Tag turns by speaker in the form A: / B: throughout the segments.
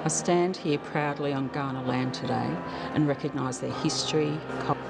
A: I stand here proudly on Kaurna land today and recognise their history, culture.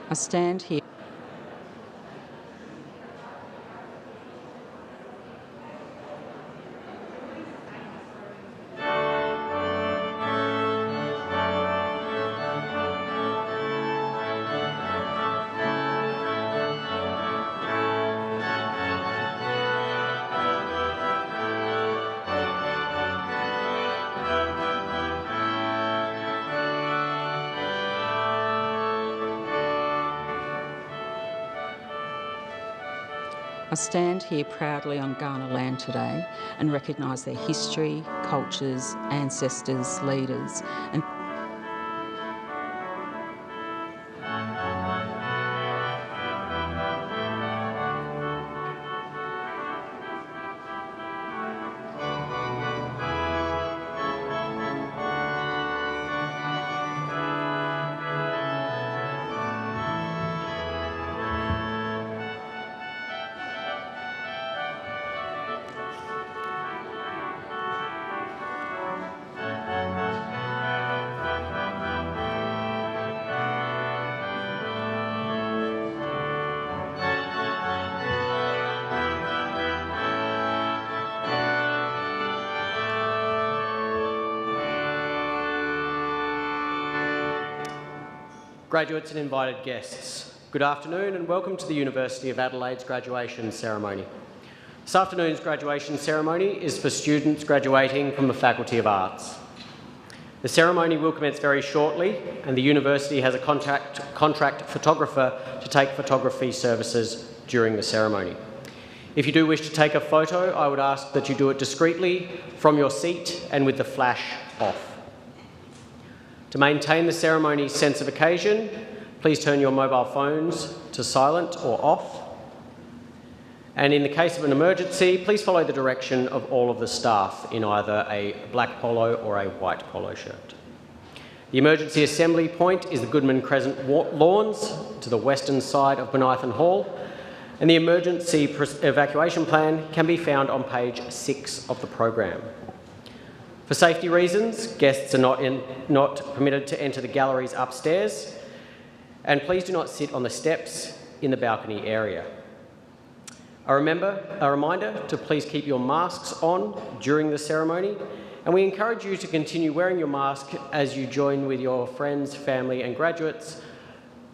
A: I stand here. I stand here proudly on Kaurna land today and recognise their history, cultures, ancestors, leaders and
B: Graduates and invited guests, good afternoon and welcome to the University of Adelaide's graduation ceremony. This afternoon's graduation ceremony is for students graduating from the Faculty of Arts. The ceremony will commence very shortly and the University has a contract photographer to take photography services during the ceremony. If you do wish to take a photo, I would ask that you do it discreetly from your seat and with the flash off. To maintain the ceremony's sense of occasion, please turn your mobile phones to silent or off. And in the case of an emergency, please follow the direction of all of the staff in either a black polo or a white polo shirt. The emergency assembly point is the Goodman Crescent Lawns to the western side of Bonython Hall, and the emergency evacuation plan can be found on page 6 of the program. For safety reasons, guests are not permitted to enter the galleries upstairs, and please do not sit on the steps in the balcony area. A reminder to please keep your masks on during the ceremony, and we encourage you to continue wearing your mask as you join with your friends, family and graduates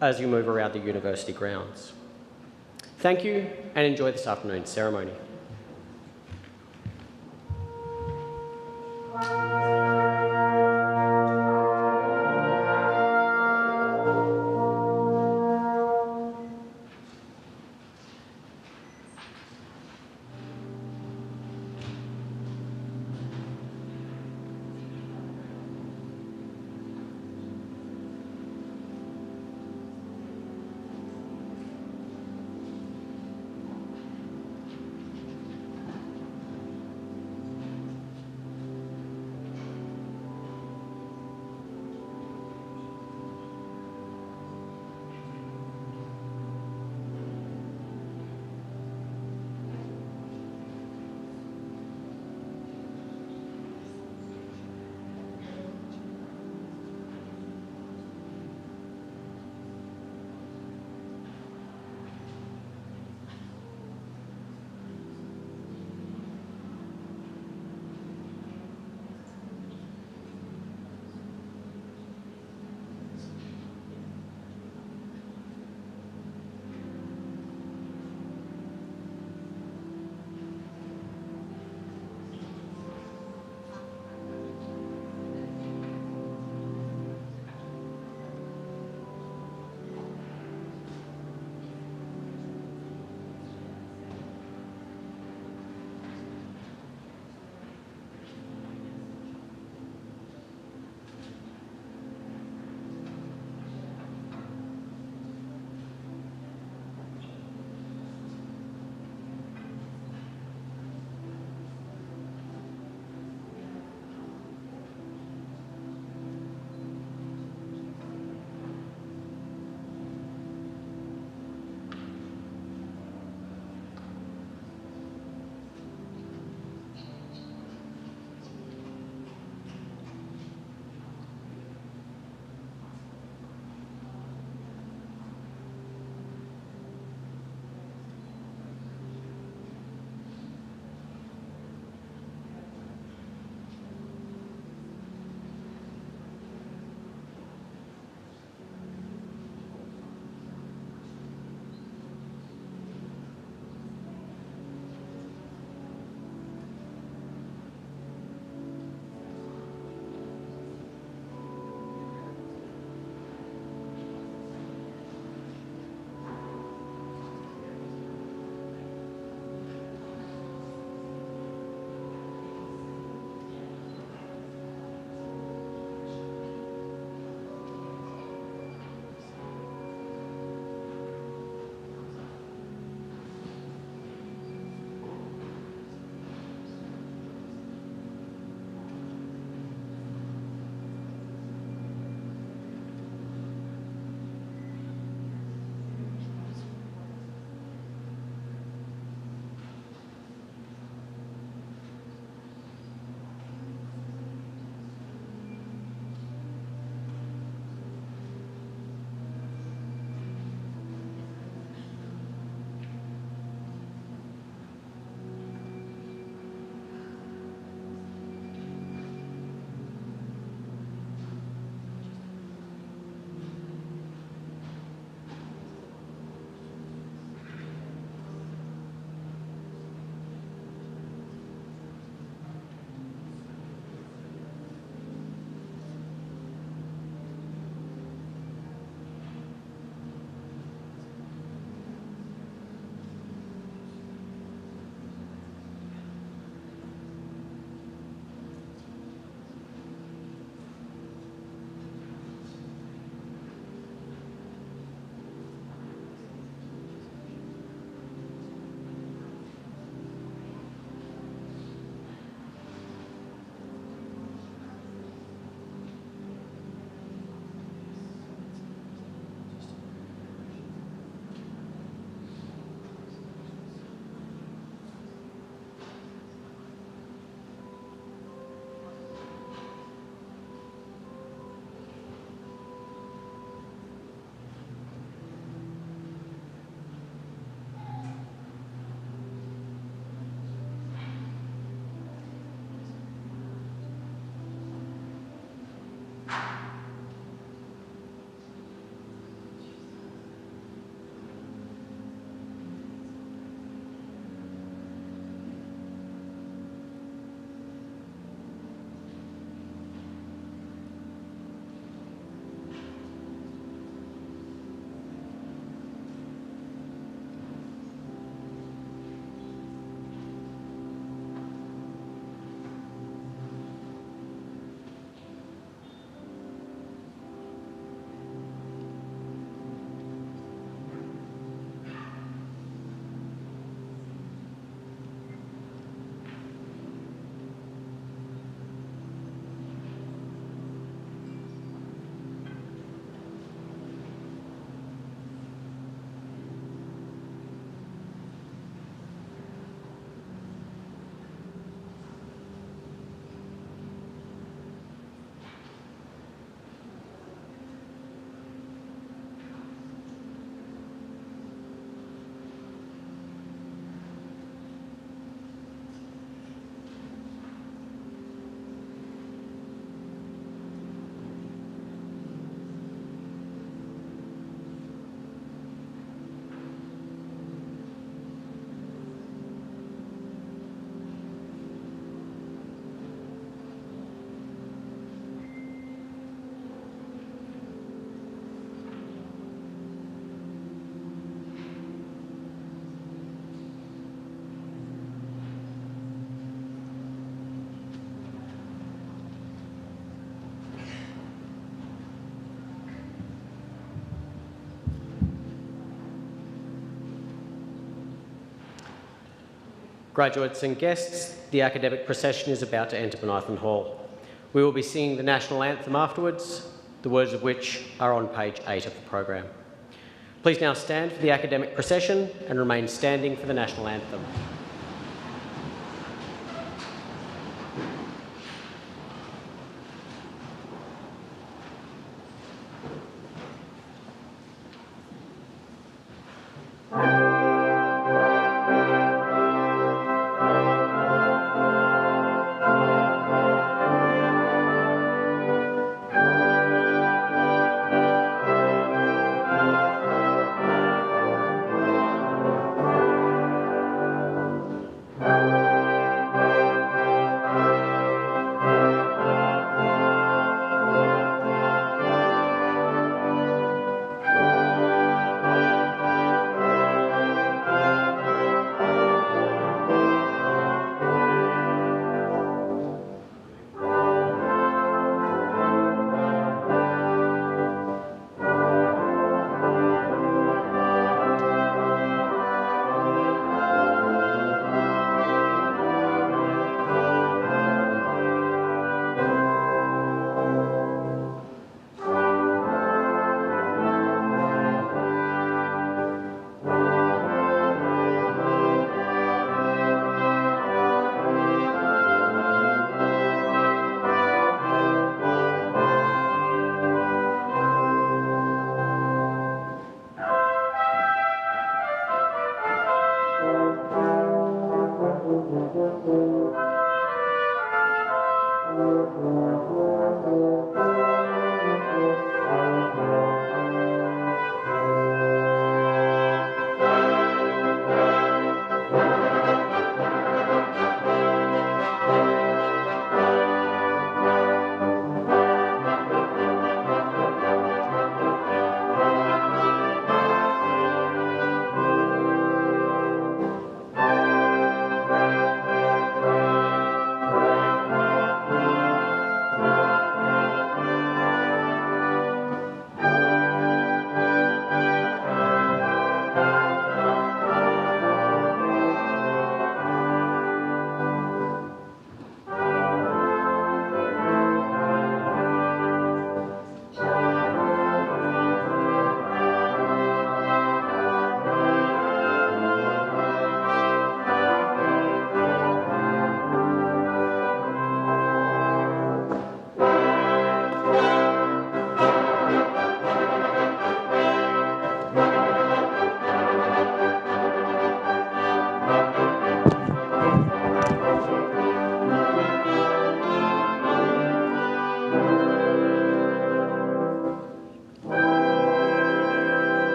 B: as you move around the university grounds. Thank you and enjoy this afternoon's ceremony. Graduates and guests, the academic procession is about to enter Bonython Hall. We will be singing the national anthem afterwards, the words of which are on page 8 of the program. Please now stand for the academic procession and remain standing for the national anthem.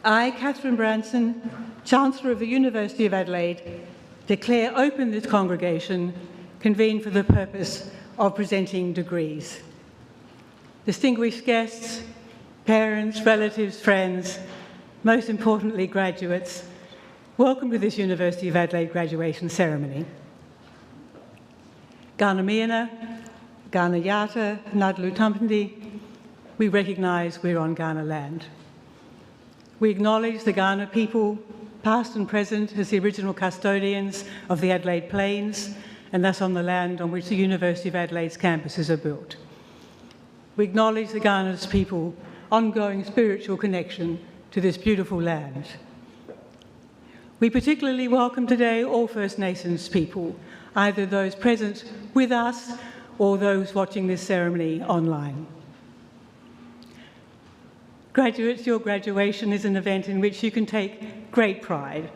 C: I, Catherine Branson, Chancellor of the University of Adelaide, declare open this congregation convened for the purpose of presenting degrees. Distinguished guests, parents, relatives, friends, most importantly graduates, welcome to this University of Adelaide graduation ceremony. Gana Miana, Gana Yata, Nadlu Tampindi, we recognise we're on Gana land. We acknowledge the Gana people, past and present, as the original custodians of the Adelaide Plains, and thus on the land on which the University of Adelaide's campuses are built. We acknowledge the Gana's people ongoing spiritual connection to this beautiful land. We particularly welcome today all First Nations people, either those present with us or those watching this ceremony online. Graduates, your graduation is an event in which you can take great pride,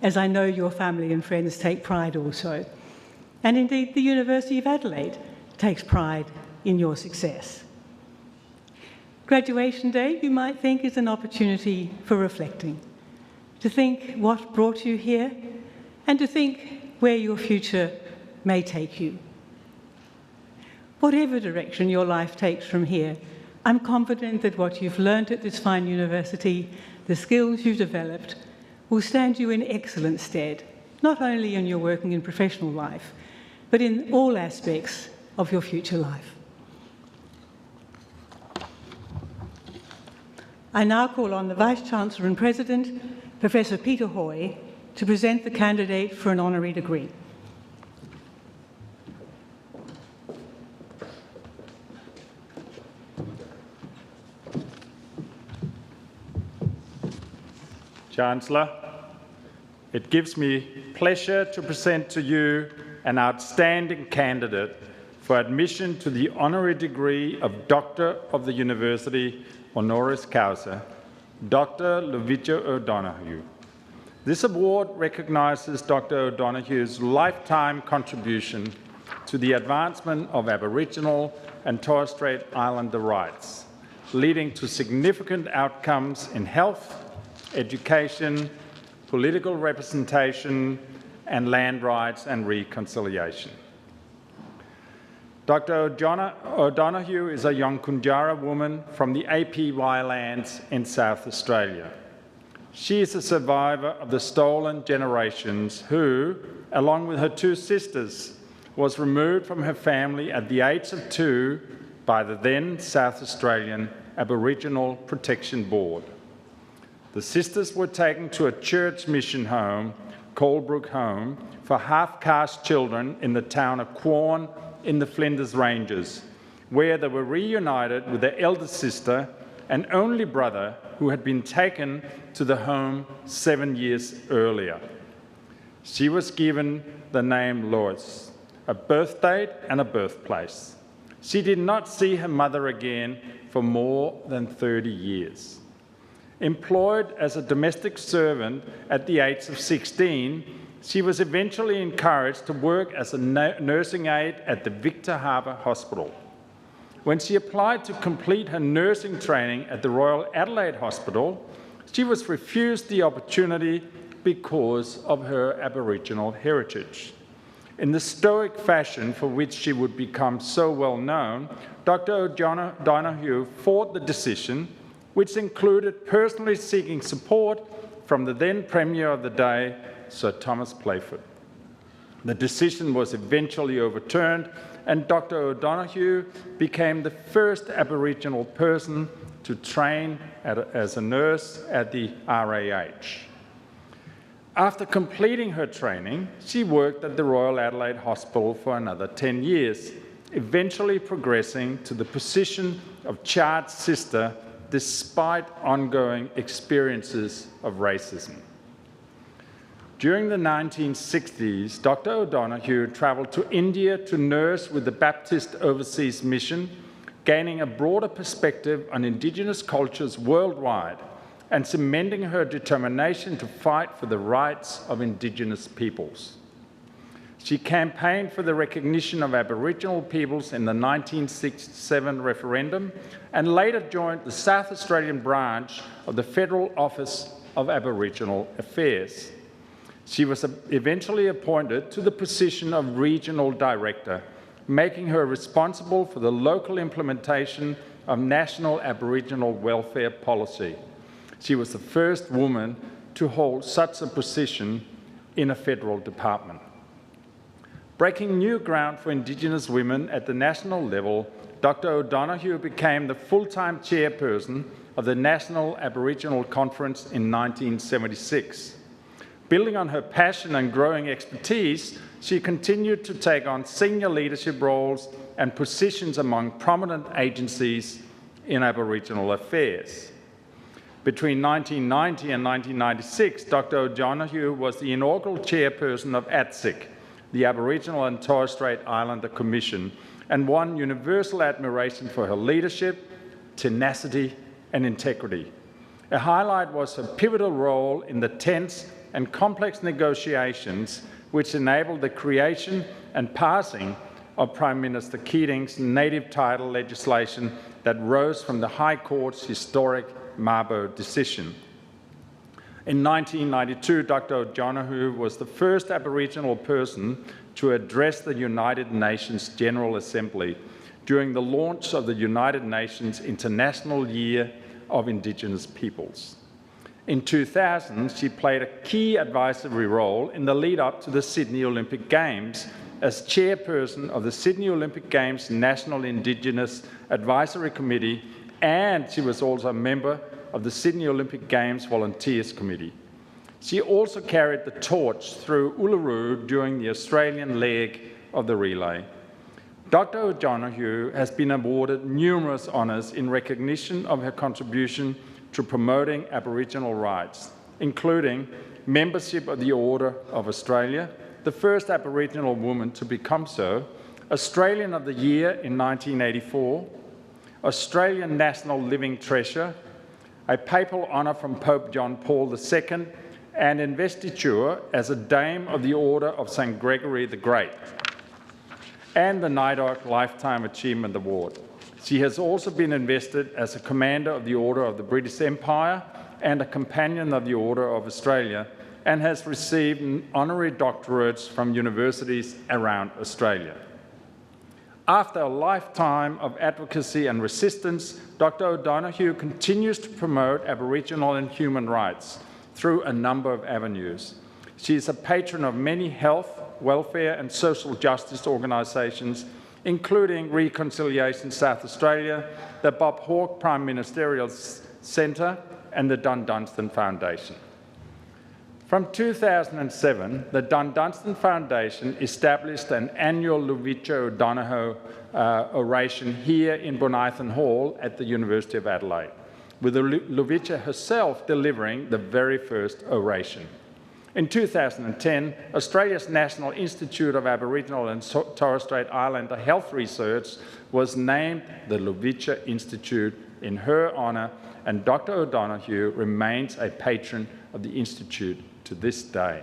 C: as I know your family and friends take pride also. And indeed, the University of Adelaide takes pride in your success. Graduation Day, you might think, is an opportunity for reflecting, to think what brought you here, and to think where your future may take you. Whatever direction your life takes from here, I'm confident that what you've learnt at this fine university, the skills you've developed, will stand you in excellent stead, not only in your working and professional life, but in all aspects of your future life. I now call on the Vice-Chancellor and President, Professor Peter Hoy, to present the candidate for an honorary degree.
D: Chancellor, it gives me pleasure to present to you an outstanding candidate for admission to the honorary degree of Doctor of the University Honoris Causa, Dr. Levitja O'Donoghue. This award recognises Dr. O'Donoghue's lifetime contribution to the advancement of Aboriginal and Torres Strait Islander rights, leading to significant outcomes in health, education, political representation, and land rights and reconciliation. Dr. O'Donoghue is a Yonkunjara woman from the APY lands in South Australia. She is a survivor of the stolen generations who, along with her two sisters, was removed from her family at the age of 2 by the then South Australian Aboriginal Protection Board. The sisters were taken to a church mission home, Colebrook Home, for half-caste children in the town of Quorn in the Flinders Ranges, where they were reunited with their elder sister and only brother who had been taken to the home 7 years earlier. She was given the name Lois, a birth date and a birthplace. She did not see her mother again for more than 30 years. Employed as a domestic servant at the age of 16, she was eventually encouraged to work as a nursing aide at the Victor Harbour Hospital. When she applied to complete her nursing training at the Royal Adelaide Hospital, she was refused the opportunity because of her Aboriginal heritage. In the stoic fashion for which she would become so well known, Dr. O'Donoghue fought the decision, which included personally seeking support from the then Premier of the day, Sir Thomas Playford. The decision was eventually overturned, and Dr. O'Donoghue became the first Aboriginal person to train as a nurse at the RAH. After completing her training, she worked at the Royal Adelaide Hospital for another 10 years, eventually progressing to the position of charge sister despite ongoing experiences of racism. During the 1960s, Dr. O'Donoghue travelled to India to nurse with the Baptist Overseas Mission, gaining a broader perspective on Indigenous cultures worldwide and cementing her determination to fight for the rights of Indigenous peoples. She campaigned for the recognition of Aboriginal peoples in the 1967 referendum and later joined the South Australian branch of the Federal Office of Aboriginal Affairs. She was eventually appointed to the position of Regional Director, making her responsible for the local implementation of national Aboriginal welfare policy. She was the first woman to hold such a position in a federal department. Breaking new ground for Indigenous women at the national level, Dr. O'Donoghue became the full-time chairperson of the National Aboriginal Conference in 1976. Building on her passion and growing expertise, she continued to take on senior leadership roles and positions among prominent agencies in Aboriginal affairs. Between 1990 and 1996, Dr. O'Donoghue was the inaugural chairperson of ATSIC, the Aboriginal and Torres Strait Islander Commission, and won universal admiration for her leadership, tenacity, and integrity. A highlight was her pivotal role in the tense and complex negotiations which enabled the creation and passing of Prime Minister Keating's native title legislation that rose from the High Court's historic Mabo decision. In 1992, Dr. O'Donoghue was the first Aboriginal person to address the United Nations General Assembly during the launch of the United Nations International Year of Indigenous Peoples. In 2000, she played a key advisory role in the lead-up to the Sydney Olympic Games as chairperson of the Sydney Olympic Games National Indigenous Advisory Committee, and she was also a member of the Sydney Olympic Games Volunteers Committee. She also carried the torch through Uluru during the Australian leg of the relay. Dr. O'Donoghue has been awarded numerous honours in recognition of her contribution to promoting Aboriginal rights, including membership of the Order of Australia, the first Aboriginal woman to become so, Australian of the Year in 1984, Australian National Living Treasure, a papal honour from Pope John Paul II, and investiture as a Dame of the Order of St. Gregory the Great, and the NIDOC Lifetime Achievement Award. She has also been invested as a Commander of the Order of the British Empire and a Companion of the Order of Australia, and has received honorary doctorates from universities around Australia. After a lifetime of advocacy and resistance, Dr. O'Donoghue continues to promote Aboriginal and human rights through a number of avenues. She is a patron of many health, welfare and social justice organisations, including Reconciliation South Australia, the Bob Hawke Prime Ministerial Centre and the Dunstan Foundation. From 2007, the Dunstan Foundation established an annual Luvitja O'Donoghue oration here in Bonython Hall at the University of Adelaide, with Luvitja herself delivering the very first oration. In 2010, Australia's National Institute of Aboriginal and Torres Strait Islander Health Research was named the Luvitja Institute in her honour, and Dr. O'Donoghue remains a patron of the Institute to this day.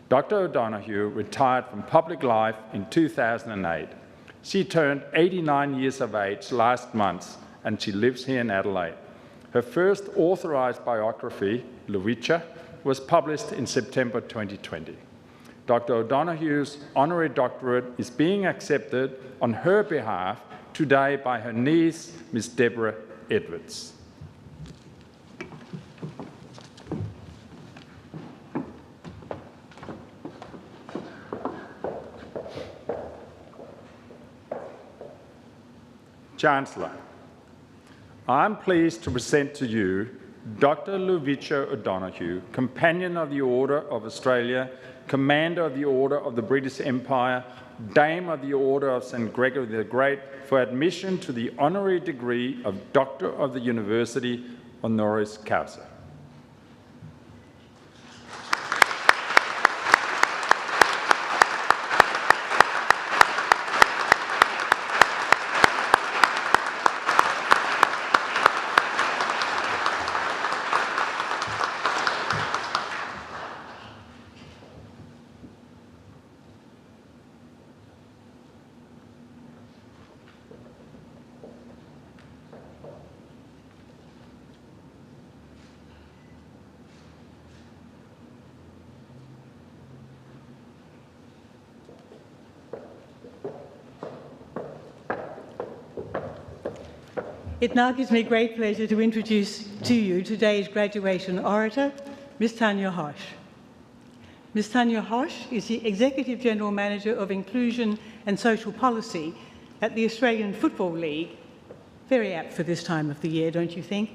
D: Dr. O'Donoghue retired from public life in 2008. She turned 89 years of age last month, and she lives here in Adelaide. Her first authorised biography, Luvitja, was published in September 2020. Dr. O'Donoghue's honorary doctorate is being accepted on her behalf today by her niece, Ms. Deborah Edwards. Chancellor, I'm pleased to present to you Dr. Luvitja O'Donoghue, Companion of the Order of Australia, Commander of the Order of the British Empire, Dame of the Order of St. Gregory the Great, for admission to the honorary degree of Doctor of the University Honoris Causa.
C: It now gives me great pleasure to introduce to you today's graduation orator, Ms. Tanya Hosch. Ms. Tanya Hosch is the Executive General Manager of Inclusion and Social Policy at the Australian Football League, very apt for this time of the year, don't you think,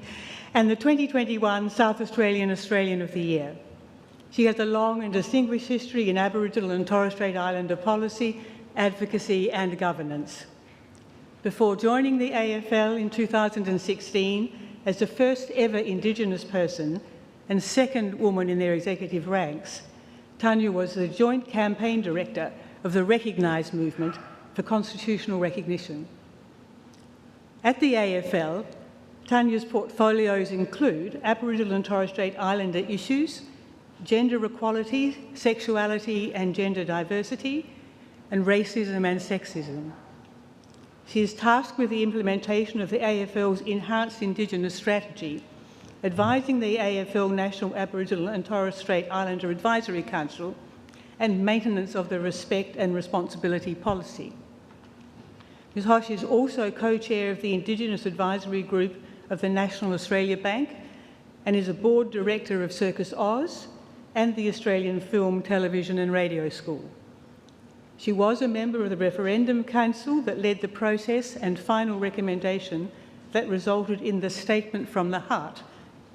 C: and the 2021 South Australian Australian of the Year. She has a long and distinguished history in Aboriginal and Torres Strait Islander policy, advocacy and governance. Before joining the AFL in 2016 as the first ever Indigenous person and second woman in their executive ranks, Tanya was the Joint Campaign Director of the Recognise movement for constitutional recognition. At the AFL, Tanya's portfolios include Aboriginal and Torres Strait Islander issues, gender equality, sexuality and gender diversity, and racism and sexism. She is tasked with the implementation of the AFL's enhanced Indigenous strategy, advising the AFL National Aboriginal and Torres Strait Islander Advisory Council, and maintenance of the respect and responsibility policy. Ms. Hosch is also co-chair of the Indigenous Advisory Group of the National Australia Bank and is a board director of Circus Oz and the Australian Film, Television and Radio School. She was a member of the Referendum Council that led the process and final recommendation that resulted in the Statement from the Heart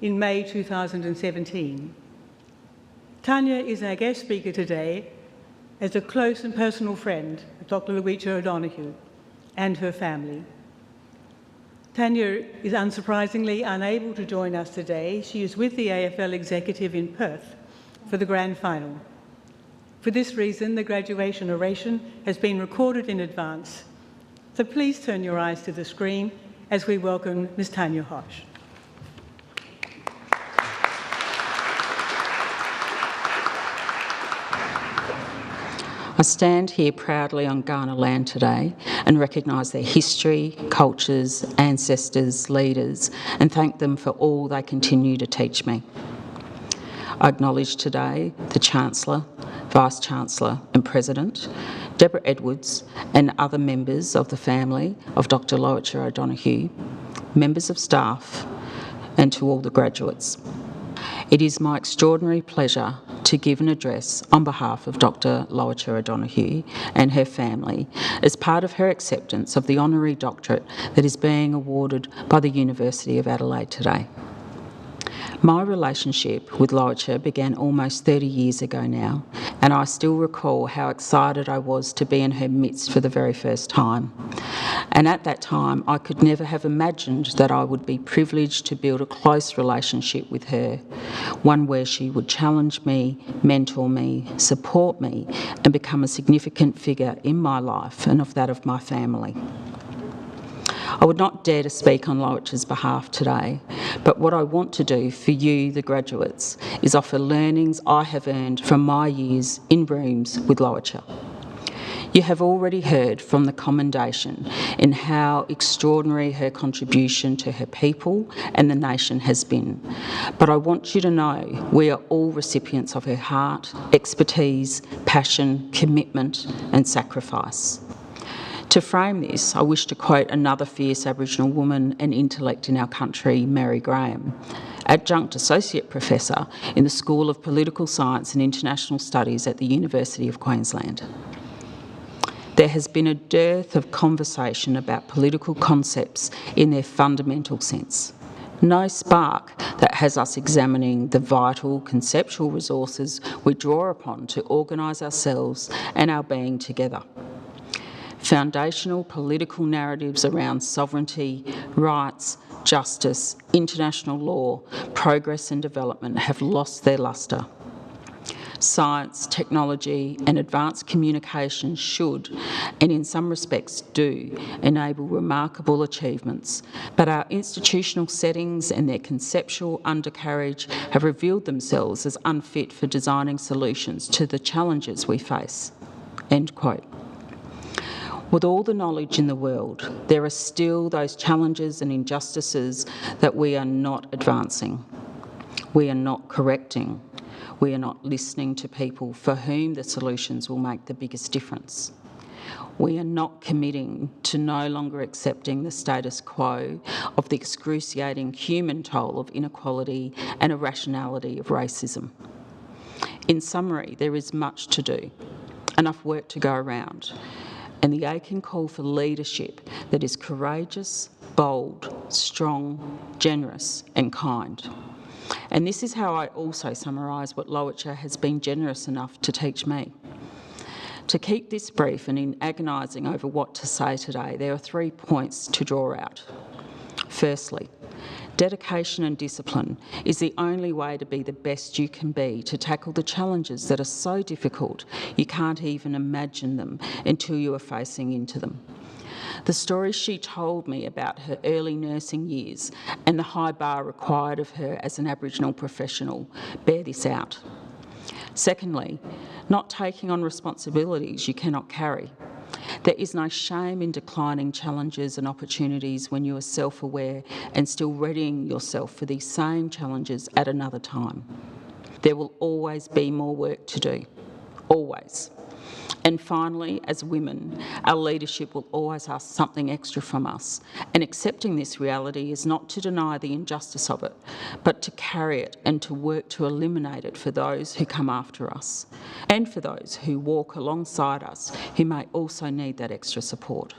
C: in May 2017. Tanya is our guest speaker today as a close and personal friend of Dr. Luicha O'Donoghue and her family. Tanya is unsurprisingly unable to join us today. She is with the AFL executive in Perth for the grand final. For this reason, the graduation oration has been recorded in advance. So please turn your eyes to the screen as we welcome Ms. Tanya Hosch.
A: I stand here proudly on Kaurna land today and recognise their history, cultures, ancestors, leaders, and thank them for all they continue to teach me. I acknowledge today the Chancellor, Vice-Chancellor and President, Deborah Edwards and other members of the family of Dr. Luicha O'Donoghue, members of staff and to all the graduates. It is my extraordinary pleasure to give an address on behalf of Dr. Luicha O'Donoghue and her family as part of her acceptance of the Honorary Doctorate that is being awarded by the University of Adelaide today. My relationship with Luicha began almost 30 years ago now, and I still recall how excited I was to be in her midst for the very first time. And at that time, I could never have imagined that I would be privileged to build a close relationship with her, one where she would challenge me, mentor me, support me, and become a significant figure in my life and of that of my family. I would not dare to speak on Luicha's behalf today, but what I want to do for you, the graduates, is offer learnings I have earned from my years in rooms with Luicha. You have already heard from the commendation in how extraordinary her contribution to her people and the nation has been. But I want you to know we are all recipients of her heart, expertise, passion, commitment and sacrifice. To frame this, I wish to quote another fierce Aboriginal woman and intellect in our country, Mary Graham, Adjunct Associate Professor in the School of Political Science and International Studies at the University of Queensland. There has been a dearth of conversation about political concepts in their fundamental sense. No spark that has us examining the vital conceptual resources we draw upon to organise ourselves and our being together. Foundational political narratives around sovereignty, rights, justice, international law, progress and development have lost their lustre. Science, technology and advanced communication should, and in some respects do, enable remarkable achievements, but our institutional settings and their conceptual undercarriage have revealed themselves as unfit for designing solutions to the challenges we face." End quote. With all the knowledge in the world, there are still those challenges and injustices that we are not advancing. We are not correcting. We are not listening to people for whom the solutions will make the biggest difference. We are not committing to no longer accepting the status quo of the excruciating human toll of inequality and irrationality of racism. In summary, there is much to do, enough work to go around, and the aching call for leadership that is courageous, bold, strong, generous and kind. And this is how I also summarise what Lowitja has been generous enough to teach me. To keep this brief and in agonising over what to say today, there are 3 points to draw out. Firstly, dedication and discipline is the only way to be the best you can be to tackle the challenges that are so difficult you can't even imagine them until you are facing into them. The stories she told me about her early nursing years and the high bar required of her as an Aboriginal professional bear this out. Secondly, not taking on responsibilities you cannot carry. There is no shame in declining challenges and opportunities when you are self-aware and still readying yourself for these same challenges at another time. There will always be more work to do, always. And finally, as women, our leadership will always ask something extra from us, and accepting this reality is not to deny the injustice of it, but to carry it and to work to eliminate it for those who come after us, and for those who walk alongside us who may also need that extra support.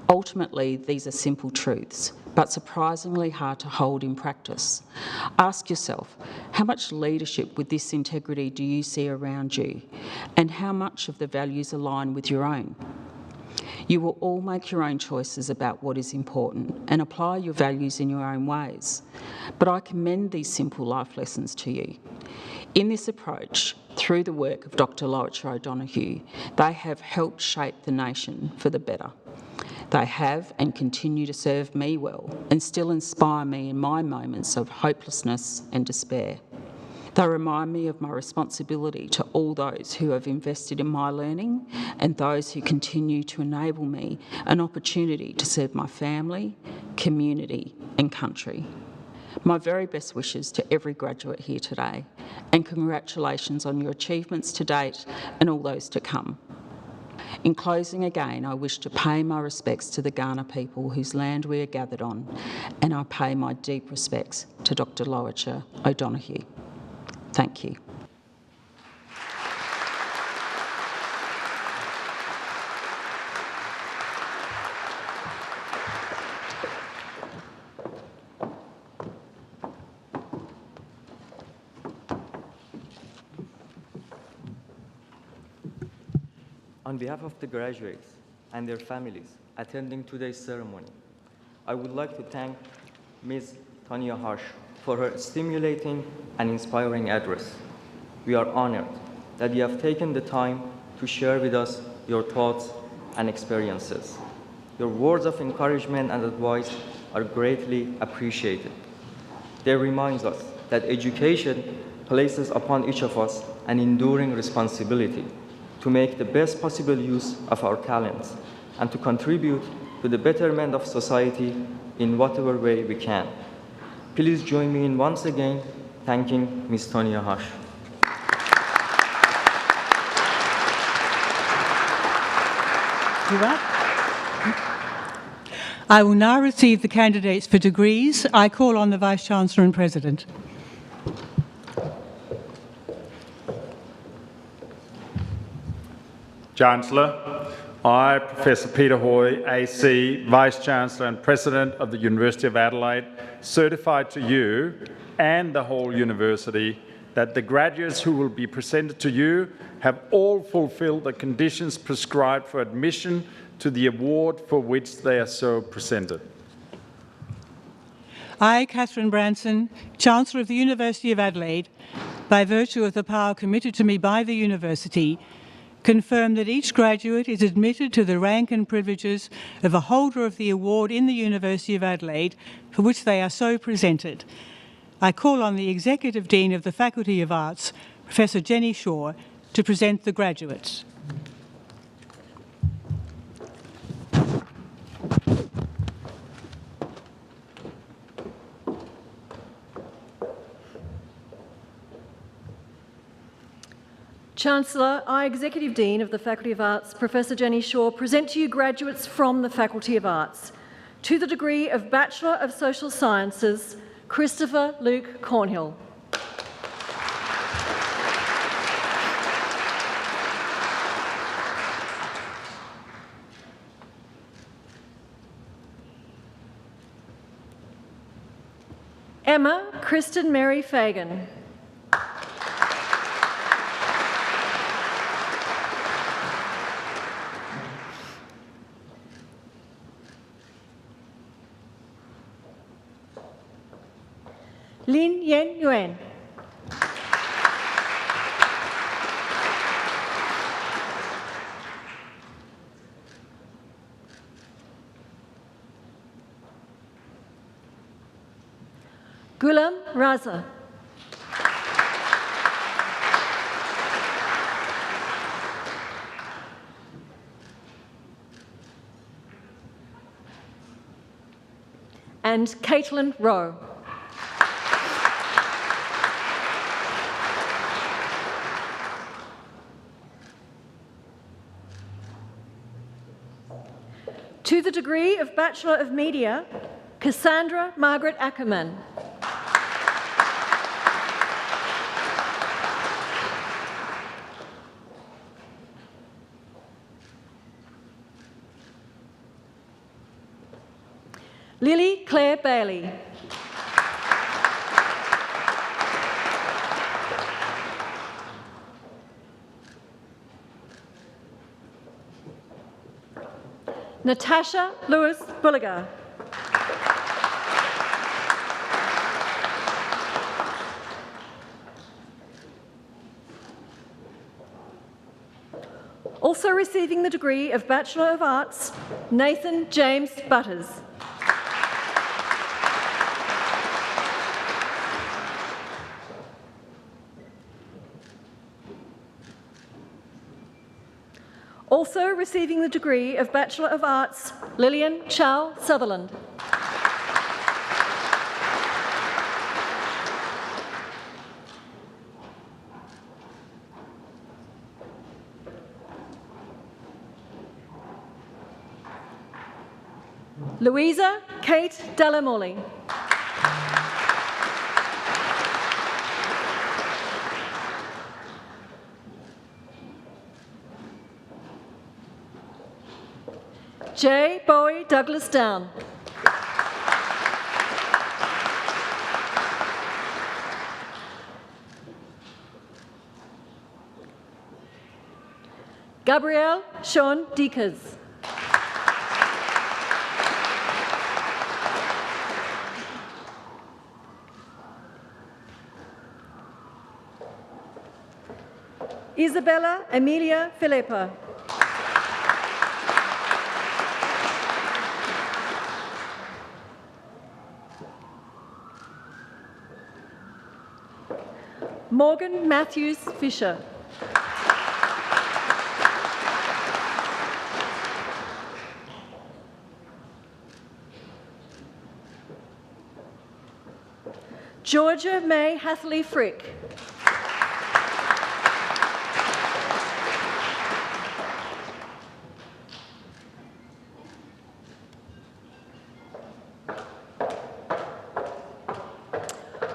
A: Ultimately, these are simple truths, but surprisingly hard to hold in practice. Ask yourself, how much leadership with this integrity do you see around you, and how much of the values align with your own? You will all make your own choices about what is important and apply your values in your own ways, but I commend these simple life lessons to you. In this approach, through the work of Dr. Lowitja O'Donoghue, they have helped shape the nation for the better. They have and continue to serve me well and still inspire me in my moments of hopelessness and despair. They remind me of my responsibility to all those who have invested in my learning and those who continue to enable me an opportunity to serve my family, community and country. My very best wishes to every graduate here today, and congratulations on your achievements to date and all those to come. In closing again, I wish to pay my respects to the Kaurna people whose land we are gathered on, and I pay my deep respects to Dr. Lowitja O'Donoghue. Thank you.
E: On behalf of the graduates and their families attending today's ceremony, I would like to thank Ms. Tanya Harsh for her stimulating and inspiring address. We are honored that you have taken the time to share with us your thoughts and experiences. Your words of encouragement and advice are greatly appreciated. They remind us that education places upon each of us an enduring responsibility to make the best possible use of our talents and to contribute to the betterment of society in whatever way we can. Please join me in once again thanking Ms. Tanya Harsh.
C: I will now receive the candidates for degrees. I call on the Vice-Chancellor and President.
D: Chancellor, I, Professor Peter Hoy, AC, Vice-Chancellor and President of the University of Adelaide, certify to you and the whole university that the graduates who will be presented to you have all fulfilled the conditions prescribed for admission to the award for which they are so presented.
C: I, Catherine Branson, Chancellor of the University of Adelaide, by virtue of the power committed to me by the University, confirm that each graduate is admitted to the rank and privileges of a holder of the award in the University of Adelaide for which they are so presented. I call on the Executive Dean of the Faculty of Arts, Professor Jenny Shaw, to present the graduates.
F: Chancellor, I, Executive Dean of the Faculty of Arts, Professor Jenny Shaw, present to you graduates from the Faculty of Arts. To the degree of Bachelor of Social Sciences, Christopher Luke Cornhill. Emma Kristen Mary Fagan. Lin Yen Yuan. Gulam Raza. And Caitlin Rowe. To the degree of Bachelor of Media, Cassandra Margaret Ackerman. Lily Claire Bailey. Natasha Lewis Bulliger. Also receiving the degree of Bachelor of Arts, Nathan James Butters. Also receiving the degree of Bachelor of Arts, Lillian Chow Sutherland. Louisa Kate Delamoli. J. Bowie Douglas Down. Gabrielle Sean Deekers. Isabella Emilia Filippa. Morgan Matthews Fisher. Georgia May Hathley Frick.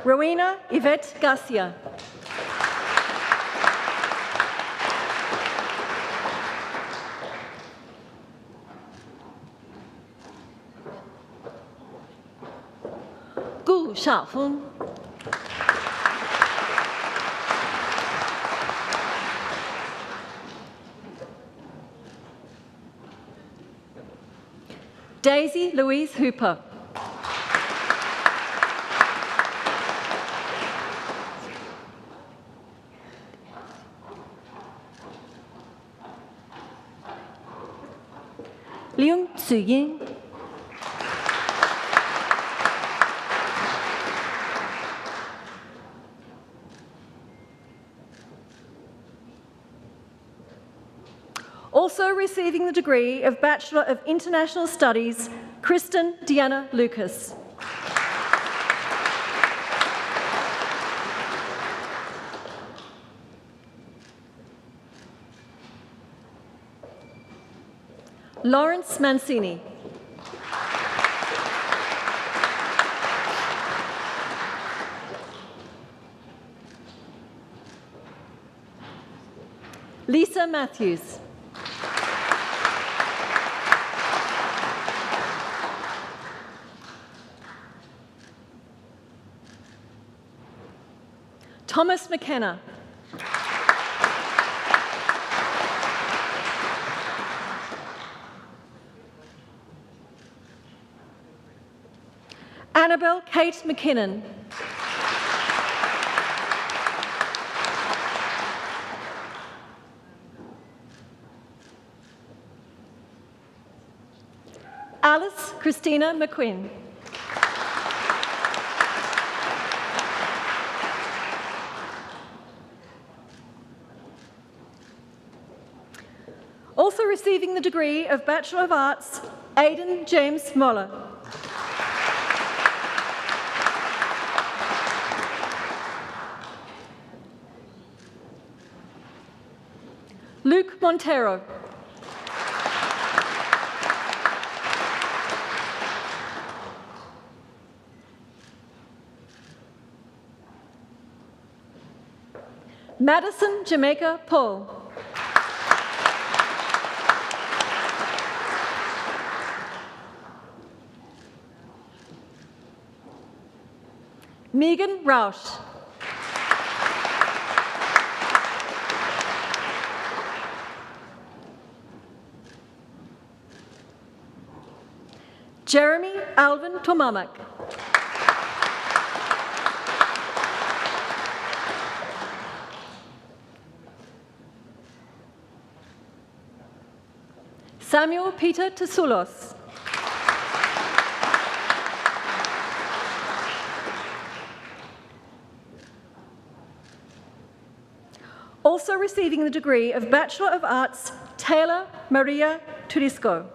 F: Rowena Yvette Garcia. Gu Shaofeng. Daisy Louise Hooper. Liu Ziying. Also receiving the degree of Bachelor of International Studies, Kristen Deanna Lucas. Lawrence Mancini. Lisa Matthews. Thomas McKenna. Annabelle Kate McKinnon. Alice Christina McQuinn. Also receiving the degree of Bachelor of Arts, Aidan James Moller. Luke Montero. Madison Jamaica Paul. Megan Rausch. Jeremy Alvin Tomamak. Samuel Peter Tesoulos. Also receiving the degree of Bachelor of Arts, Taylor Maria Turisco.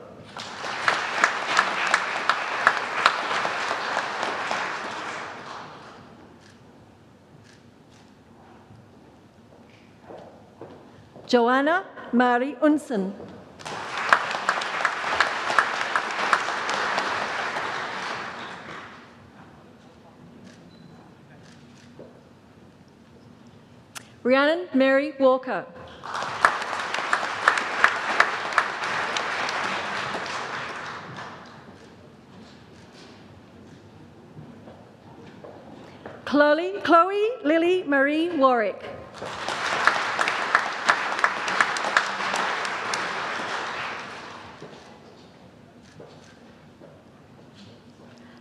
F: Joanna Mari Unsen. Rhiannon Mary Walker. Chloe Lily Marie Warwick.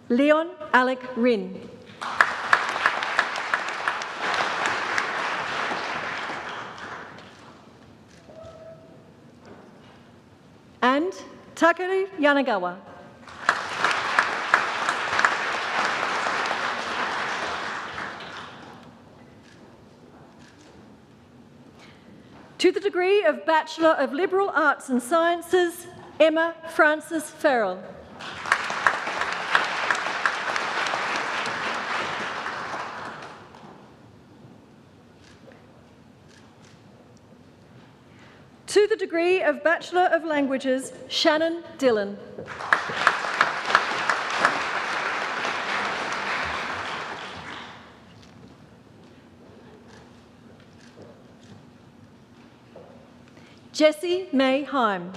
F: Leon Alec Rin. And Takeru Yanagawa. To the degree of Bachelor of Liberal Arts and Sciences, Emma Frances Farrell. To the degree of Bachelor of Languages, Shannon Dillon. Jessie May Heim.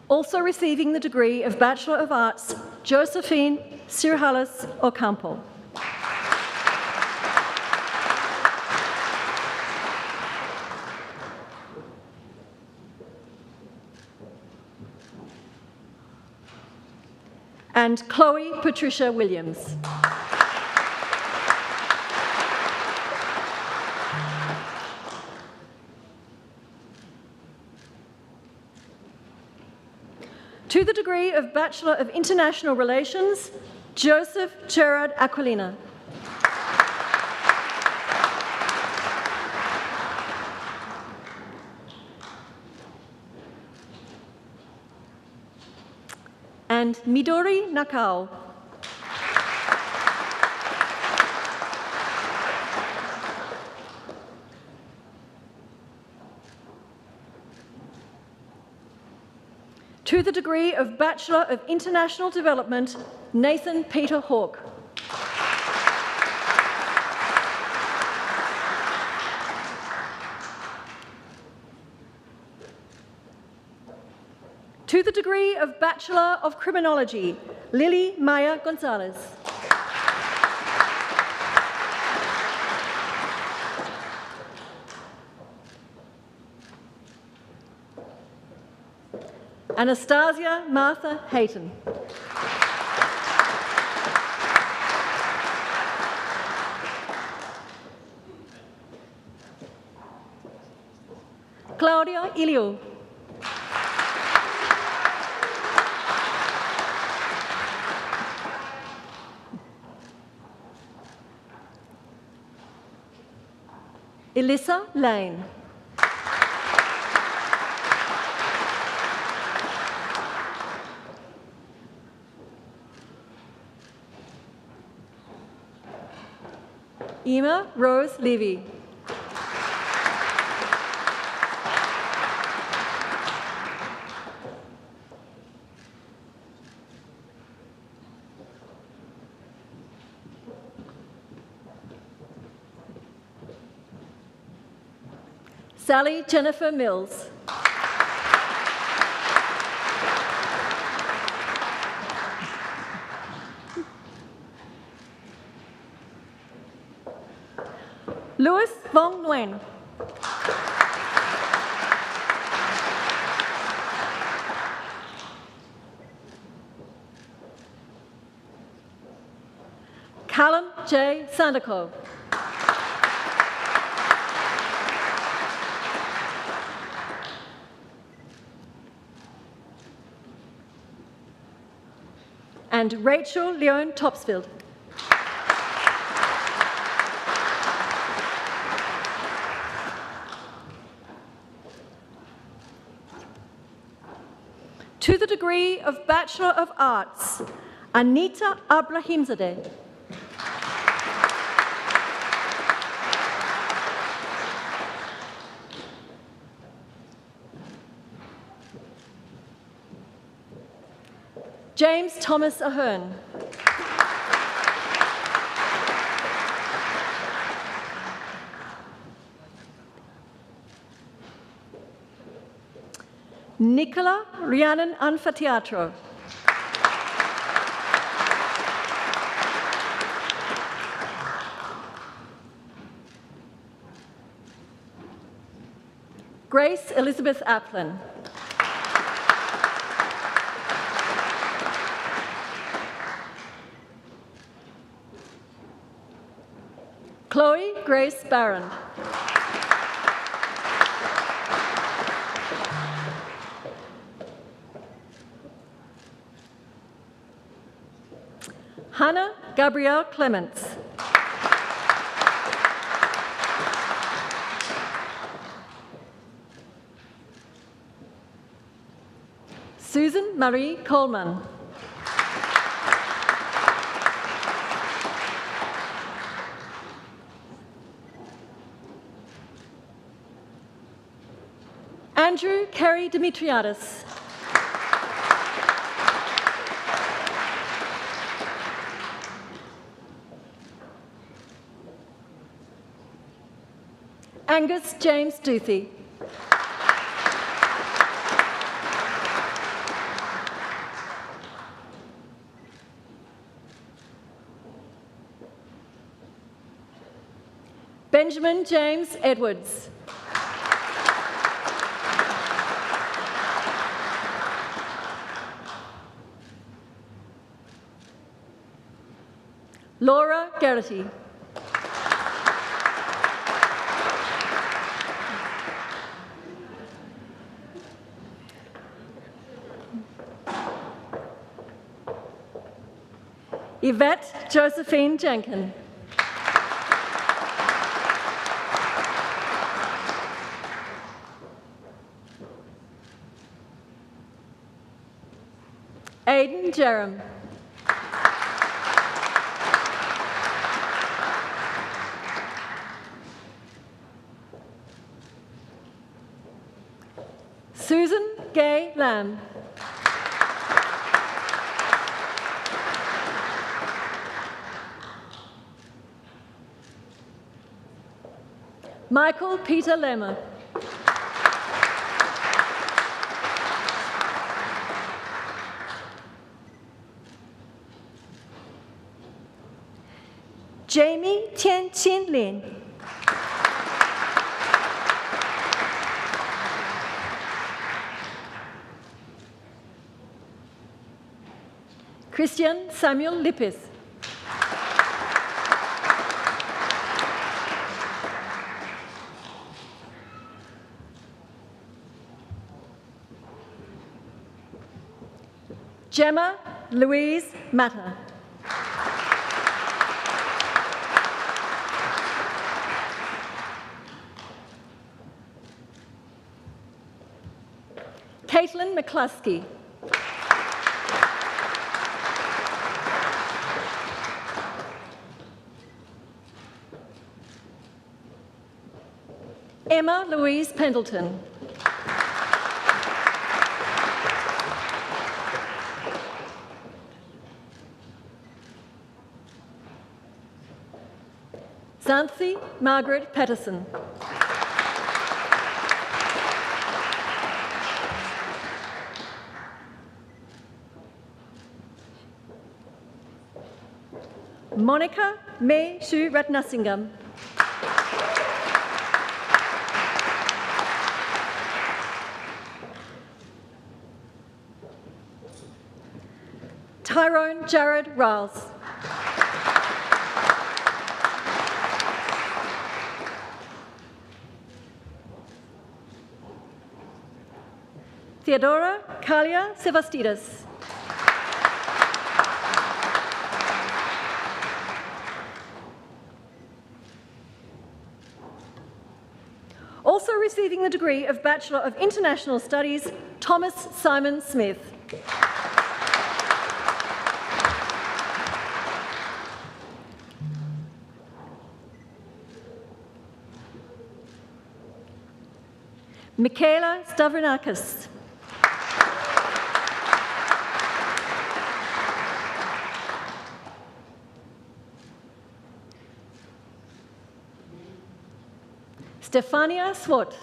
F: Also receiving the degree of Bachelor of Arts, Josephine Sirhalis Ocampo. And Chloe Patricia Williams. To the degree of Bachelor of International Relations, Joseph Gerard Aquilina. And Midori Nakao. To the degree of Bachelor of International Development, Nathan Peter Hawke. To the degree of Bachelor of Criminology, Lily Maya Gonzalez. Anastasia Martha Hayton. Claudia Iliou. Elissa Lane. Emma Rose Levy. Sally Jennifer Mills. Louis Vong Nguyen. Callum J. Sandico. And Rachel Leon Topsfield. To the degree of Bachelor of Arts, Anita Abrahimzadeh. James Thomas Ahern. Nicola Rhiannon Anfatiatro. Grace Elizabeth Applin. Chloe Grace Barron. Hannah Gabrielle Clements. Susan Marie Coleman. Andrew Kerry Dimitriadis. Angus James Duthie. Benjamin James Edwards. Laura Garrity. Yvette Josephine Jenkin. Aidan Jerem. Susan Gay Lamb. Michael Peter Lemmer. Jamie Tian Chin Lin. Christian Samuel Lippis. Gemma Louise Matter. Caitlin McCluskey. Emma Louise Pendleton. Xanthi Margaret Patterson. Monica May Shu Ratnasingam. Tyrone Jared Riles. Theodora Kalia Sevastidis. Also receiving the degree of Bachelor of International Studies, Thomas Simon Smith. Michaela Stavronakis. Stefania Swart.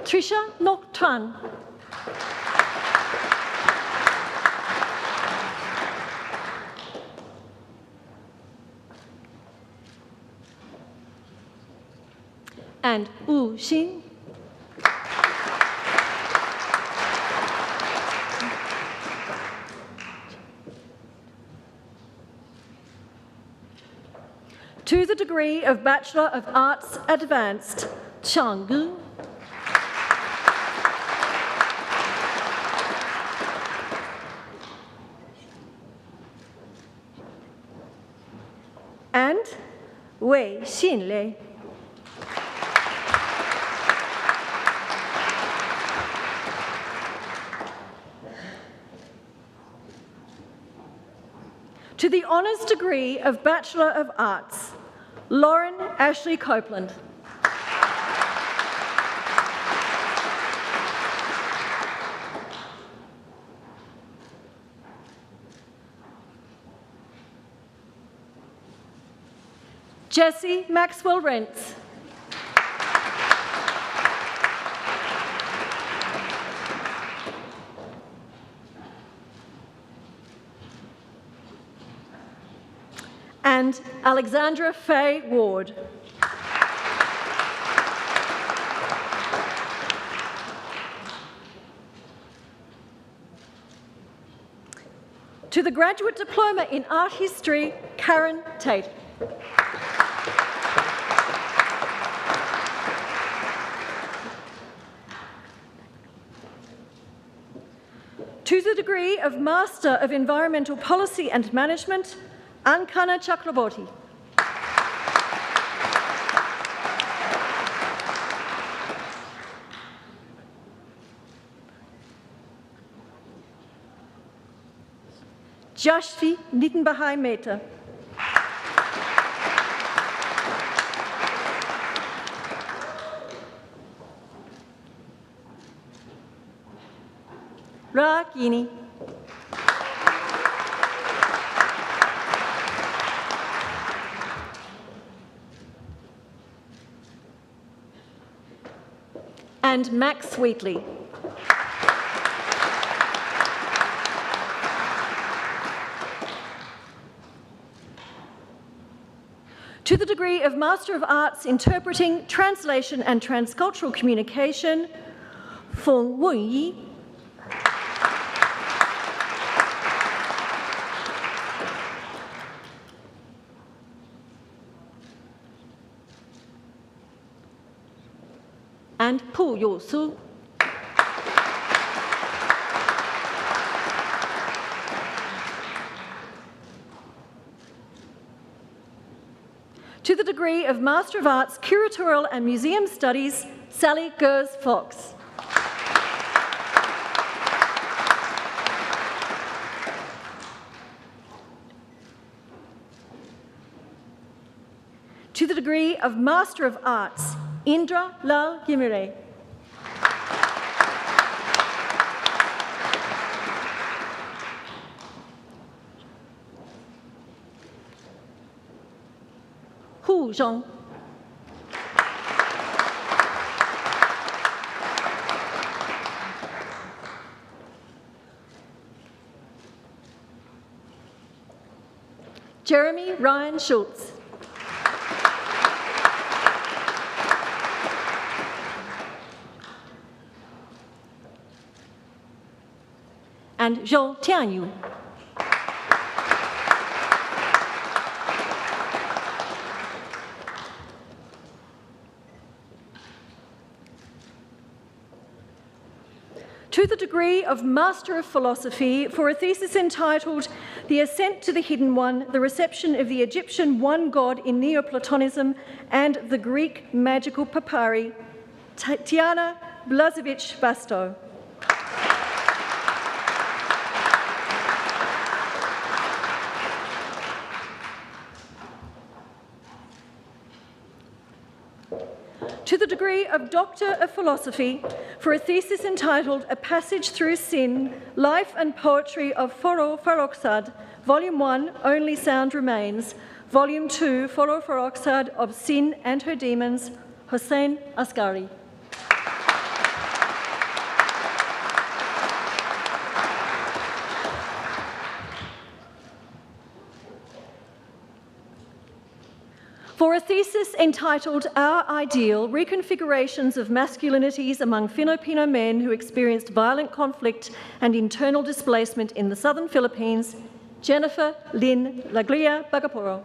F: Trisha Noctran. And Wu Xin. To the degree of Bachelor of Arts Advanced, Changgu. And Wei Xinlei. To the honours degree of Bachelor of Arts, Lauren Ashley Copeland. Jessie Maxwell Rentz. And Alexandra Faye Ward. To the Graduate Diploma in Art History, Karen Tate. To the degree of Master of Environmental Policy and Management, Ankana Chakraborty. Jashvi Nittenbahai Mehta. Rakini. And Max Wheatley. To the degree of Master of Arts, Interpreting, Translation and Transcultural Communication, Feng Wenyi. And Pu Yousu. To the degree of Master of Arts, Curatorial and Museum Studies, Sally Gers-Fox. To the degree of Master of Arts, Indra Lal Gimire. Hu Zhong. Jeremy Ryan Schultz. And Zhou Tianyu. To the degree of Master of Philosophy for a thesis entitled The Ascent to the Hidden One, the Reception of the Egyptian One God in Neoplatonism and the Greek Magical Papyri, Tiana Blazevich Basto. To the degree of Doctor of Philosophy for a thesis entitled A Passage Through Sin, Life and Poetry of Foro Farrokhzad, Volume 1, Only Sound Remains, Volume 2, Foro Farrokhzad of Sin and Her Demons, Hossein Asghari. For a thesis entitled Our Ideal, Reconfigurations of Masculinities Among Filipino Men Who Experienced Violent Conflict and Internal Displacement in the Southern Philippines, Jennifer Lynn Laglia Bagaporo.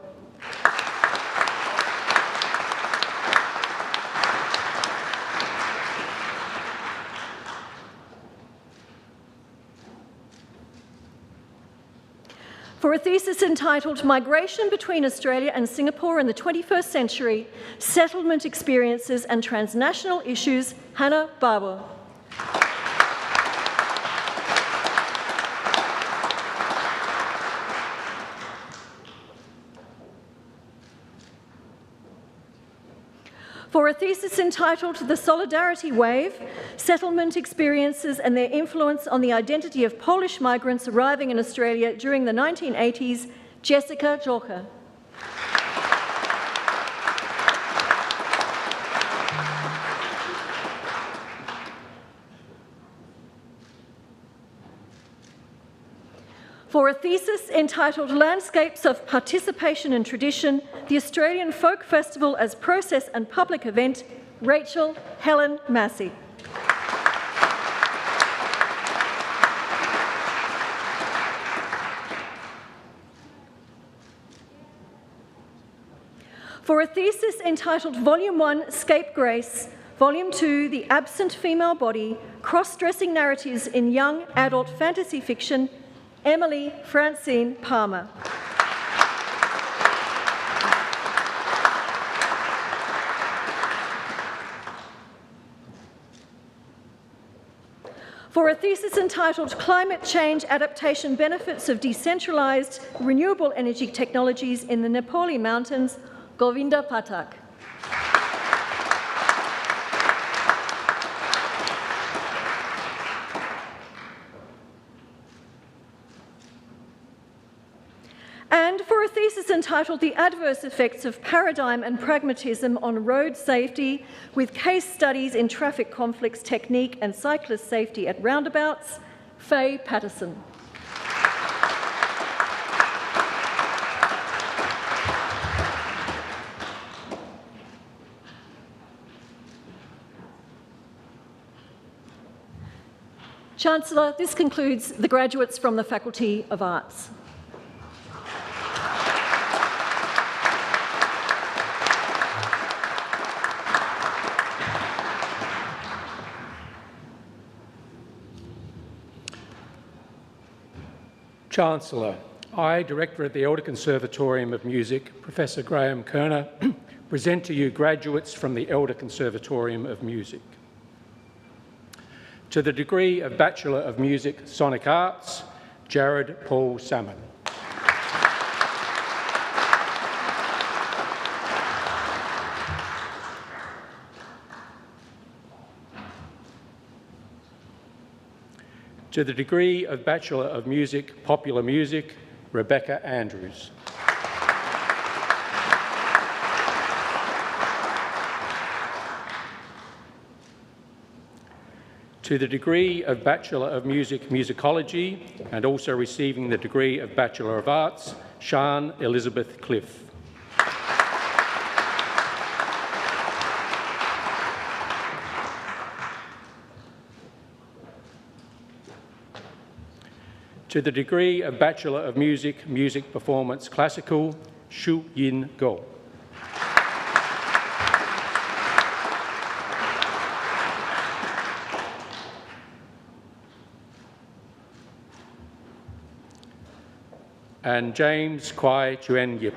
F: For a thesis entitled Migration Between Australia and Singapore in the 21st Century, Settlement Experiences and Transnational Issues, Hannah Barber. For a thesis entitled The Solidarity Wave, Settlement Experiences and Their Influence on the Identity of Polish Migrants Arriving in Australia During the 1980s, Jessica Jocher. For a thesis entitled Landscapes of Participation and Tradition, the Australian Folk Festival as Process and Public Event, Rachel Helen Massey. For a thesis entitled Volume 1, Scapegrace, Volume 2, The Absent Female Body, Cross-Dressing Narratives in Young Adult Fantasy Fiction, Emily Francine Palmer. For a thesis entitled Climate Change Adaptation Benefits of Decentralised Renewable Energy Technologies in the Nepali Mountains, Govinda Pathak. And for a thesis entitled The Adverse Effects of Paradigm and Pragmatism on Road Safety, with case studies in traffic conflicts, technique and cyclist safety at roundabouts, Faye Patterson. Chancellor, this concludes the graduates from the Faculty of Arts.
G: Chancellor, I, Director at the Elder Conservatorium of Music, Professor Graham Kerner, present to you graduates from the Elder Conservatorium of Music. To the degree of Bachelor of Music, Sonic Arts, Jared Paul Salmon. To the degree of Bachelor of Music, Popular Music, Rebecca Andrews. To the degree of Bachelor of Music, Musicology, and also receiving the degree of Bachelor of Arts, Sian Elizabeth Cliff. To the degree of Bachelor of Music, Music Performance Classical, Shu Yin Go. And James Kwai Chuen Yip.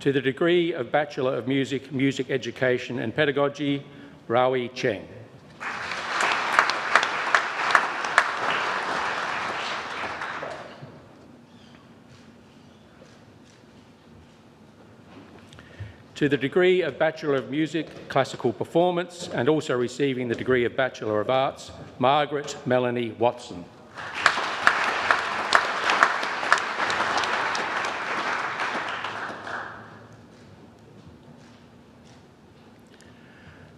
G: To the degree of Bachelor of Music, Music Education and Pedagogy, Rawi Cheng. To the degree of Bachelor of Music, Classical Performance, and also receiving the degree of Bachelor of Arts, Margaret Melanie Watson.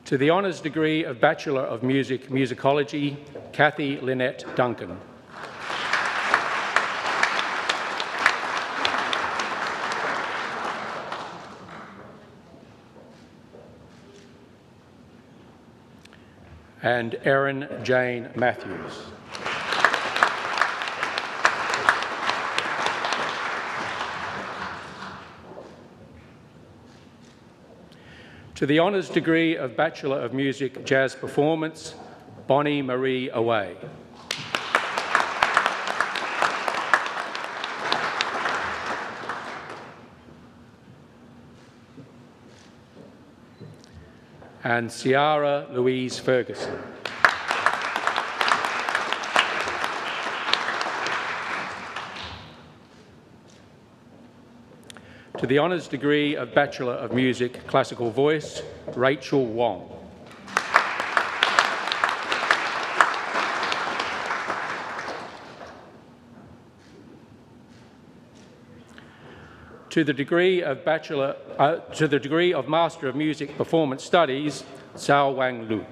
G: To the honours degree of Bachelor of Music, Musicology, Kathy Lynette Duncan. And Erin Jane Matthews. To the honours degree of Bachelor of Music, Jazz Performance, Bonnie Marie Away. And Ciara Louise Ferguson. To the honours degree of Bachelor of Music, Classical Voice, Rachel Wong. To the degree of Master of Music Performance Studies, Sao Wang Lu.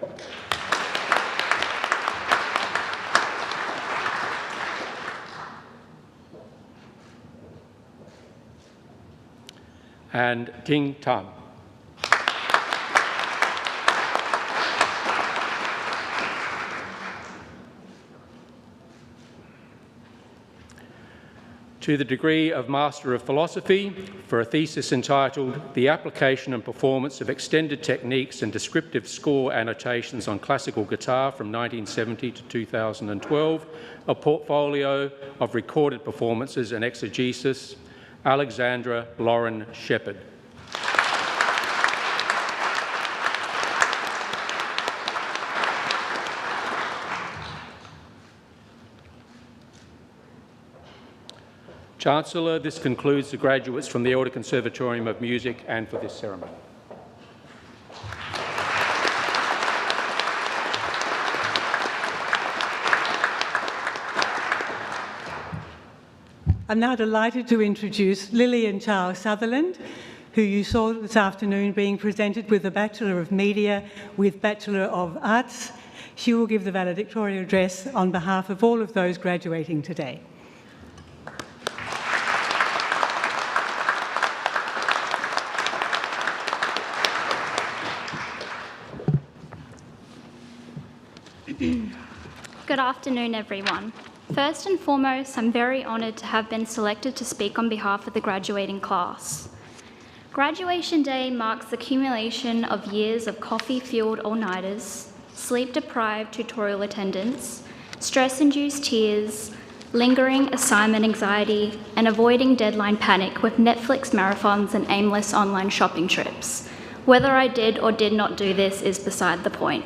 G: And Ting Tan. To the degree of Master of Philosophy for a thesis entitled The Application and Performance of Extended Techniques and Descriptive Score Annotations on Classical Guitar from 1970 to 2012, a portfolio of recorded performances and exegesis, Alexandra Lauren Shepherd. Chancellor, this concludes the graduates from the Elder Conservatorium of Music and for this ceremony.
C: I'm now delighted to introduce Lily and Charles Sutherland, who you saw this afternoon being presented with the Bachelor of Media with Bachelor of Arts. She will give the valedictorian address on behalf of all of those graduating today.
H: Good afternoon, everyone. First and foremost, I'm very honoured to have been selected to speak on behalf of the graduating class. Graduation day marks the accumulation of years of coffee-fueled all-nighters, sleep-deprived tutorial attendance, stress-induced tears, lingering assignment anxiety, and avoiding deadline panic with Netflix marathons and aimless online shopping trips. Whether I did or did not do this is beside the point.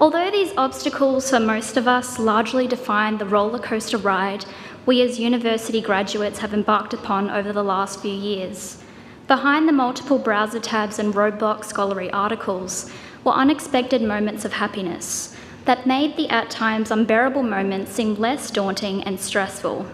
H: Although these obstacles for most of us largely define the roller coaster ride we as university graduates have embarked upon over the last few years, behind the multiple browser tabs and roadblock scholarly articles were unexpected moments of happiness that made the at times unbearable moments seem less daunting and stressful.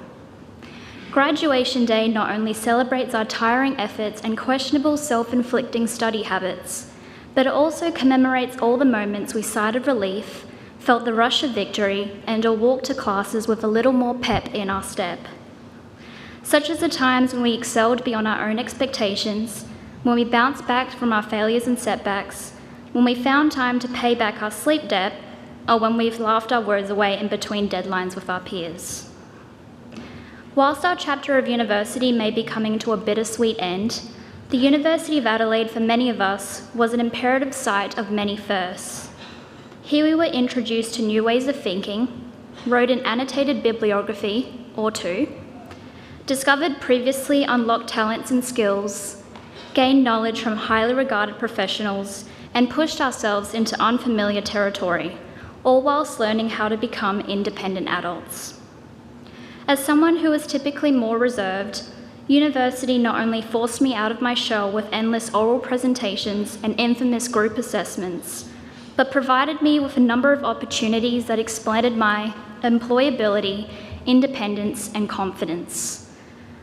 H: Graduation day not only celebrates our tiring efforts and questionable self-inflicting study habits, but it also commemorates all the moments we sighed of relief, felt the rush of victory, and or walked to classes with a little more pep in our step. Such as the times when we excelled beyond our own expectations, when we bounced back from our failures and setbacks, when we found time to pay back our sleep debt, or when we've laughed our words away in between deadlines with our peers. Whilst our chapter of university may be coming to a bittersweet end, the University of Adelaide, for many of us, was an imperative site of many firsts. Here we were introduced to new ways of thinking, wrote an annotated bibliography, or two, discovered previously unlocked talents and skills, gained knowledge from highly regarded professionals, and pushed ourselves into unfamiliar territory, all whilst learning how to become independent adults. As someone who is typically more reserved, university not only forced me out of my shell with endless oral presentations and infamous group assessments, but provided me with a number of opportunities that expanded my employability, independence, and confidence.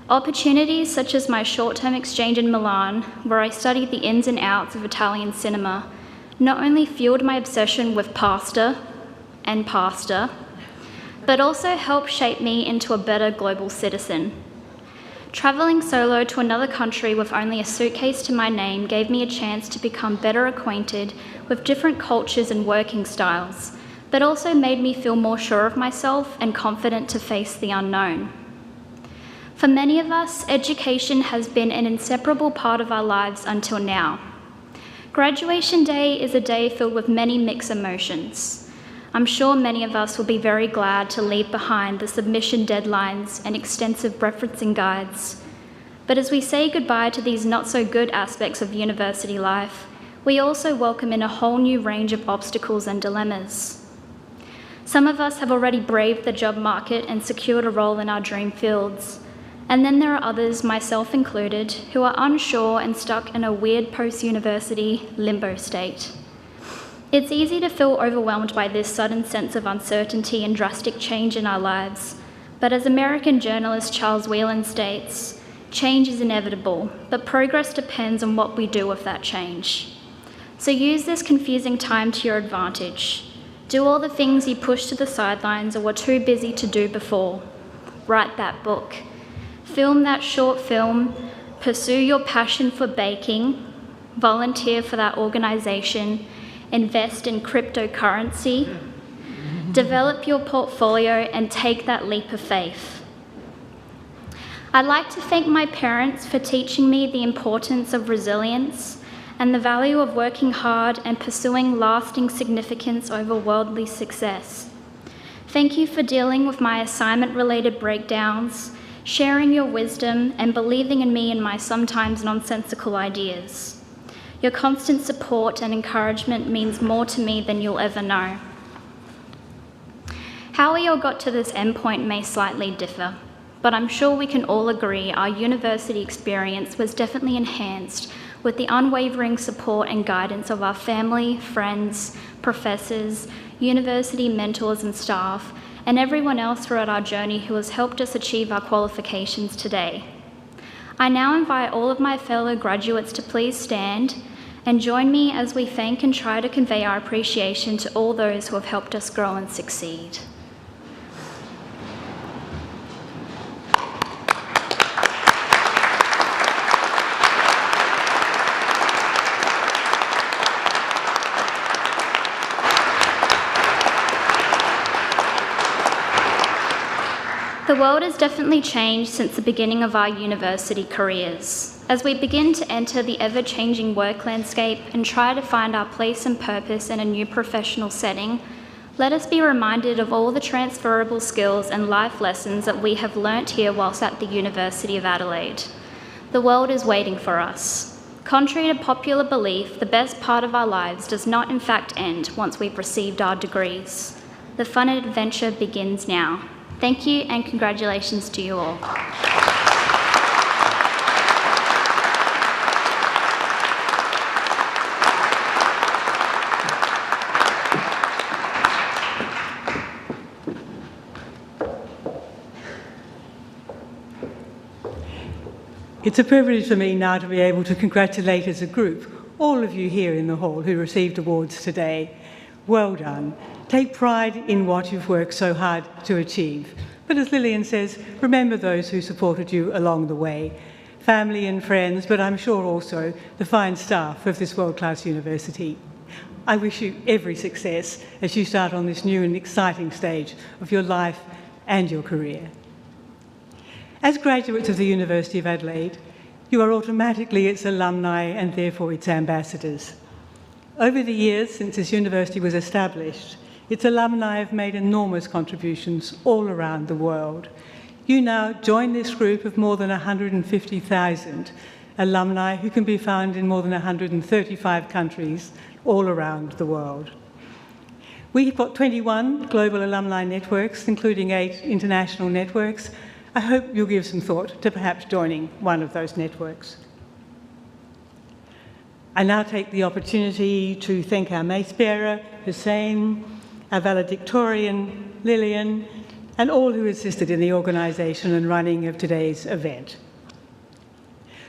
H: Opportunities such as my short-term exchange in Milan, where I studied the ins and outs of Italian cinema, not only fueled my obsession with pasta, but also helped shape me into a better global citizen. Travelling solo to another country with only a suitcase to my name gave me a chance to become better acquainted with different cultures and working styles, but also made me feel more sure of myself and confident to face the unknown. For many of us, education has been an inseparable part of our lives until now. Graduation day is a day filled with many mixed emotions. I'm sure many of us will be very glad to leave behind the submission deadlines and extensive referencing guides. But as we say goodbye to these not-so-good aspects of university life, we also welcome in a whole new range of obstacles and dilemmas. Some of us have already braved the job market and secured a role in our dream fields. And then there are others, myself included, who are unsure and stuck in a weird post-university limbo state. It's easy to feel overwhelmed by this sudden sense of uncertainty and drastic change in our lives, but as American journalist Charles Whelan states, change is inevitable, but progress depends on what we do with that change. So use this confusing time to your advantage. Do all the things you pushed to the sidelines or were too busy to do before. Write that book. Film that short film. Pursue your passion for baking. Volunteer for that organisation. Invest in cryptocurrency, develop your portfolio, and take that leap of faith. I'd like to thank my parents for teaching me the importance of resilience and the value of working hard and pursuing lasting significance over worldly success. Thank you for dealing with my assignment-related breakdowns, sharing your wisdom, and believing in me and my sometimes nonsensical ideas. Your constant support and encouragement means more to me than you'll ever know. How we all got to this endpoint may slightly differ, but I'm sure we can all agree our university experience was definitely enhanced with the unwavering support and guidance of our family, friends, professors, university mentors and staff, and everyone else throughout our journey who has helped us achieve our qualifications today. I now invite all of my fellow graduates to please stand and join me as we thank and try to convey our appreciation to all those who have helped us grow and succeed. The world has definitely changed since the beginning of our university careers. As we begin to enter the ever-changing work landscape and try to find our place and purpose in a new professional setting, let us be reminded of all the transferable skills and life lessons that we have learnt here whilst at the University of Adelaide. The world is waiting for us. Contrary to popular belief, the best part of our lives does not in fact end once we've received our degrees. The fun and adventure begins now. Thank you and congratulations to you all.
C: It's a privilege for me now to be able to congratulate as a group all of you here in the hall who received awards today. Well done. Take pride in what you've worked so hard to achieve. But as Lillian says, remember those who supported you along the way. Family and friends, but I'm sure also the fine staff of this world-class university. I wish you every success as you start on this new and exciting stage of your life and your career. As graduates of the University of Adelaide, you are automatically its alumni and therefore its ambassadors. Over the years since this university was established, its alumni have made enormous contributions all around the world. You now join this group of more than 150,000 alumni who can be found in more than 135 countries all around the world. We've got 21 global alumni networks, including 8 international networks. I hope you'll give some thought to perhaps joining one of those networks. I now take the opportunity to thank our mace bearer, Hussein, our valedictorian, Lillian, and all who assisted in the organisation and running of today's event.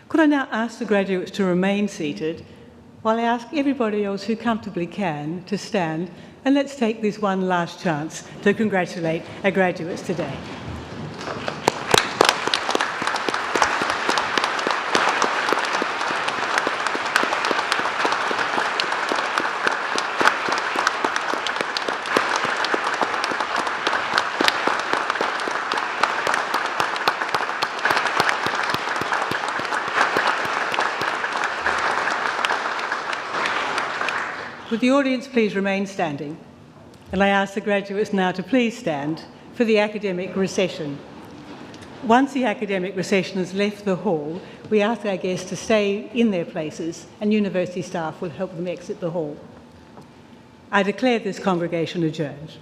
C: Could I now ask the graduates to remain seated while I ask everybody else who comfortably can to stand, and let's take this one last chance to congratulate our graduates today. Would the audience please remain standing? And I ask the graduates now to please stand for the academic recession. Once the academic recession has left the hall, we ask our guests to stay in their places and university staff will help them exit the hall. I declare this congregation adjourned.